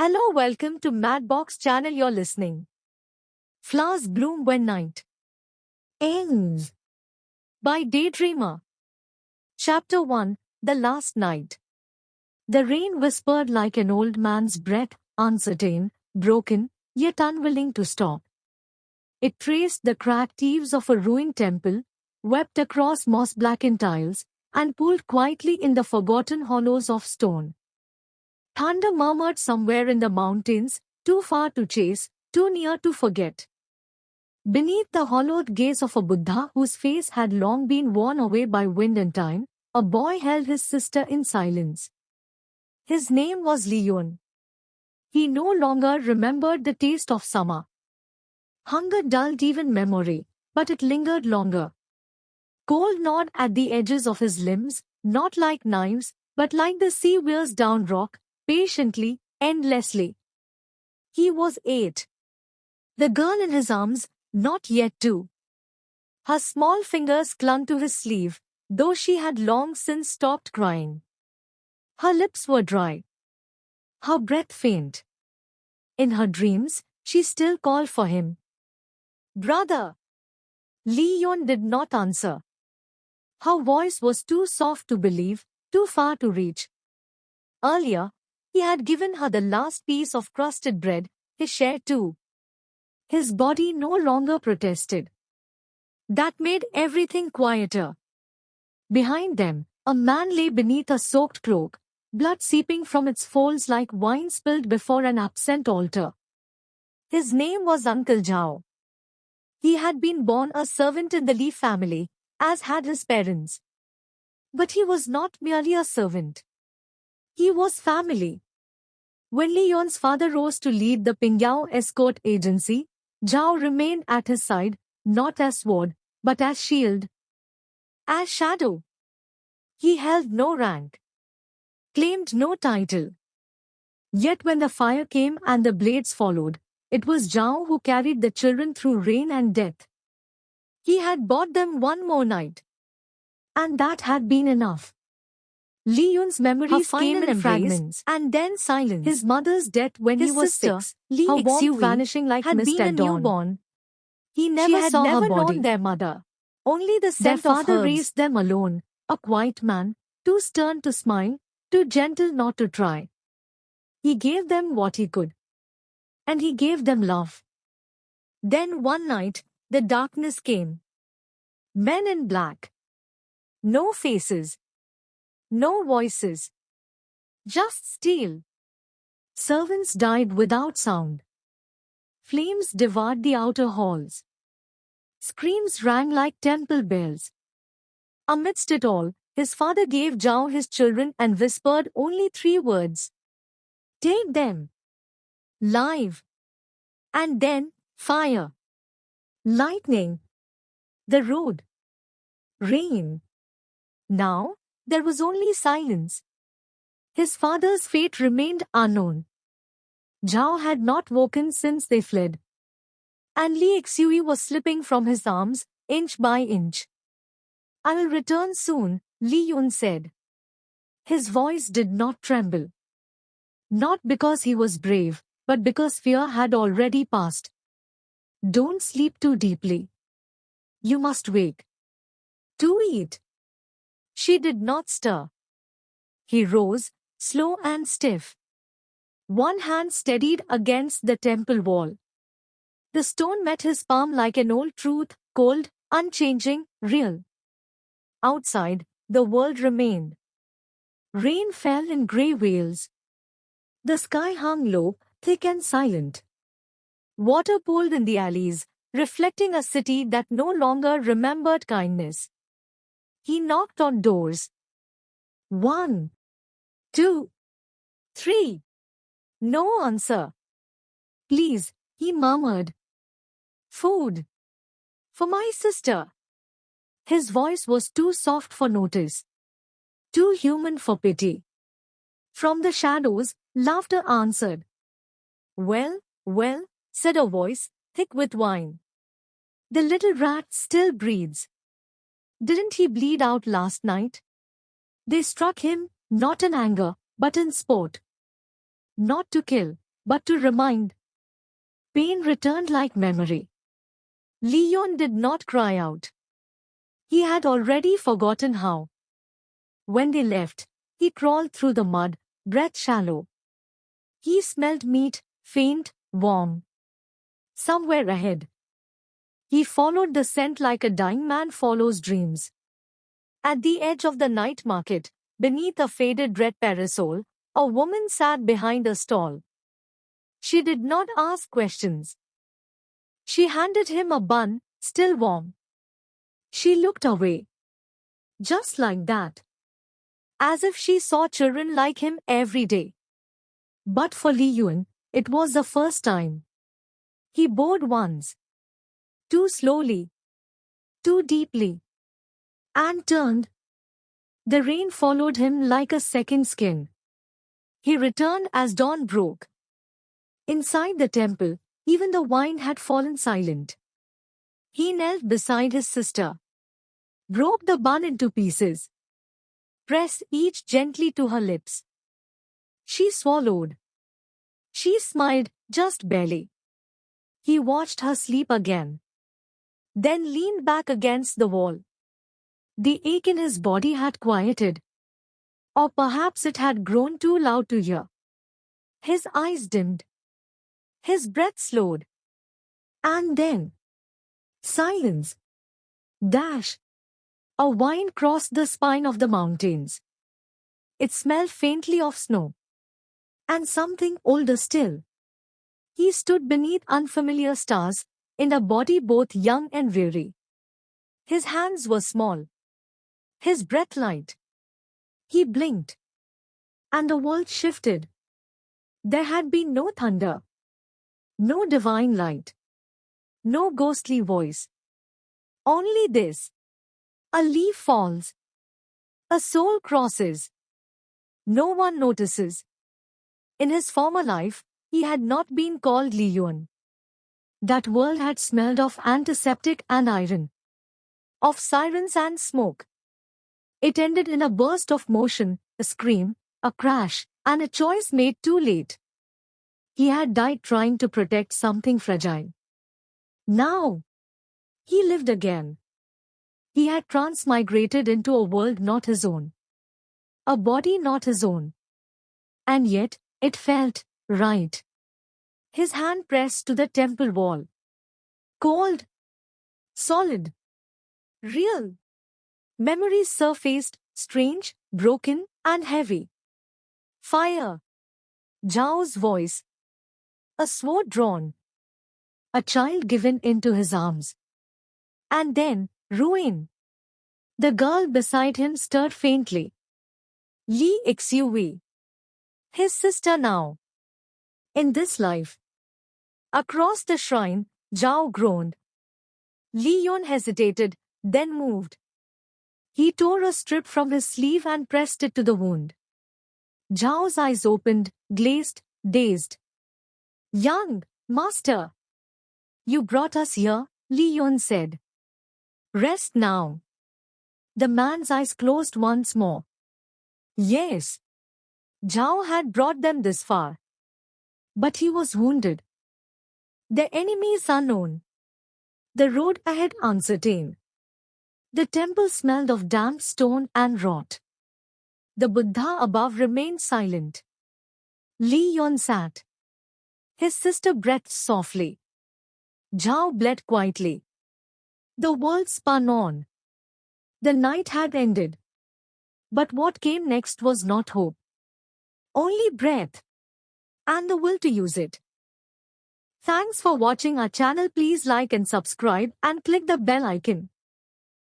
Hello, welcome to Madbox channel. You're listening. Flowers bloom when night ends by Daydreamer. Chapter 1, The Last Night. The rain whispered like an old man's breath, uncertain, broken, yet unwilling to stop. It traced the cracked eaves of a ruined temple, wept across moss-blackened tiles, and pooled quietly in the forgotten hollows of stone. Thunder murmured somewhere in the mountains, too far to chase, too near to forget. Beneath the hollowed gaze of a Buddha whose face had long been worn away by wind and time, a boy held his sister in silence. His name was Leon. He no longer remembered the taste of summer. Hunger dulled even memory, but it lingered longer. Cold gnawed at the edges of his limbs, not like knives, but like the sea wears down rock, patiently, endlessly. He was 8. The girl in his arms, not yet 2. Her small fingers clung to his sleeve, though she had long since stopped crying. Her lips were dry. Her breath faint. In her dreams, she still called for him. "Brother!" Leon did not answer. Her voice was too soft to believe, too far to reach. Earlier, he had given her the last piece of crusted bread, his share too. His body no longer protested. That made everything quieter. Behind them, a man lay beneath a soaked cloak, blood seeping from its folds like wine spilled before an absent altar. His name was Uncle Zhao. He had been born a servant in the Li family, as had his parents. But he was not merely a servant. He was family. When Leon's father rose to lead the Pingyao escort agency, Zhao remained at his side, not as sword, but as shield. As shadow. He held no rank. Claimed no title. Yet when the fire came and the blades followed, it was Zhao who carried the children through rain and death. He had bought them one more night. And that had been enough. Leon's memories came in fragments, and then silence. His mother's death when he was 6, her warmth vanishing like mist at dawn. Newborn. He never saw her body. Known their mother. Only the scent of herbs. Their father raised them alone, a quiet man, too stern to smile, too gentle not to try. He gave them what he could. And he gave them love. Then one night, the darkness came. Men in black. No faces. No voices. Just steel. Servants died without sound. Flames devoured the outer halls. Screams rang like temple bells. Amidst it all, his father gave Zhao his children and whispered only 3 words. "Take them." Live. And then, fire. Lightning. The road. Rain. Now, there was only silence. His father's fate remained unknown. Zhao had not woken since they fled. And Li Xui was slipping from his arms, inch by inch. "I will return soon," Li Yun said. His voice did not tremble. Not because he was brave, but because fear had already passed. "Don't sleep too deeply. You must wake. To eat." She did not stir. He rose, slow and stiff. One hand steadied against the temple wall. The stone met his palm like an old truth, cold, unchanging, real. Outside, the world remained. Rain fell in grey veils. The sky hung low, thick and silent. Water pooled in the alleys, reflecting a city that no longer remembered kindness. He knocked on doors. 1, 2, 3. No answer. "Please," he murmured. "Food. For my sister." His voice was too soft for notice. Too human for pity. From the shadows, laughter answered. "Well, well," said a voice, thick with wine. "The little rat still breathes. Didn't he bleed out last night?" They struck him, not in anger, but in sport. Not to kill, but to remind. Pain returned like memory. Leon did not cry out. He had already forgotten how. When they left, he crawled through the mud, breath shallow. He smelled meat, faint, warm. Somewhere ahead. He followed the scent like a dying man follows dreams. At the edge of the night market, beneath a faded red parasol, a woman sat behind a stall. She did not ask questions. She handed him a bun, still warm. She looked away. Just like that. As if she saw children like him every day. But for Li Yuan, it was the first time. He bowed once. Too slowly. Too deeply. And turned. The rain followed him like a second skin. He returned as dawn broke. Inside the temple, even the wine had fallen silent. He knelt beside his sister. Broke the bun into pieces. Pressed each gently to her lips. She swallowed. She smiled, just barely. He watched her sleep again. Then leaned back against the wall. The ache in his body had quieted. Or perhaps it had grown too loud to hear. His eyes dimmed. His breath slowed. And then, silence. Dash. A wind crossed the spine of the mountains. It smelled faintly of snow. And something older still. He stood beneath unfamiliar stars, in a body both young and weary. His hands were small. His breath light. He blinked. And the world shifted. There had been no thunder. No divine light. No ghostly voice. Only this. A leaf falls. A soul crosses. No one notices. In his former life, he had not been called Li Yuan. That world had smelled of antiseptic and iron. Of sirens and smoke. It ended in a burst of motion, a scream, a crash, and a choice made too late. He had died trying to protect something fragile. Now, he lived again. He had transmigrated into a world not his own. A body not his own. And yet, it felt right. His hand pressed to the temple wall. Cold. Solid. Real. Memories surfaced, strange, broken, and heavy. Fire. Zhao's voice. A sword drawn. A child given into his arms. And then, ruin. The girl beside him stirred faintly. Li Xuwi. His sister now. In this life. Across the shrine, Zhao groaned. Li Yuan hesitated, then moved. He tore a strip from his sleeve and pressed it to the wound. Zhao's eyes opened, glazed, dazed. Young, master. You brought us here, Li Yuan said. Rest now. The man's eyes closed once more. Yes. Zhao had brought them this far. But he was wounded. The enemy is unknown. The road ahead uncertain. The temple smelled of damp stone and rot. The Buddha above remained silent. Li Yuan sat. His sister breathed softly. Zhao bled quietly. The world spun on. The night had ended. But what came next was not hope. Only breath. And the will to use it. Thanks for watching our channel. Please like and subscribe and click the bell icon.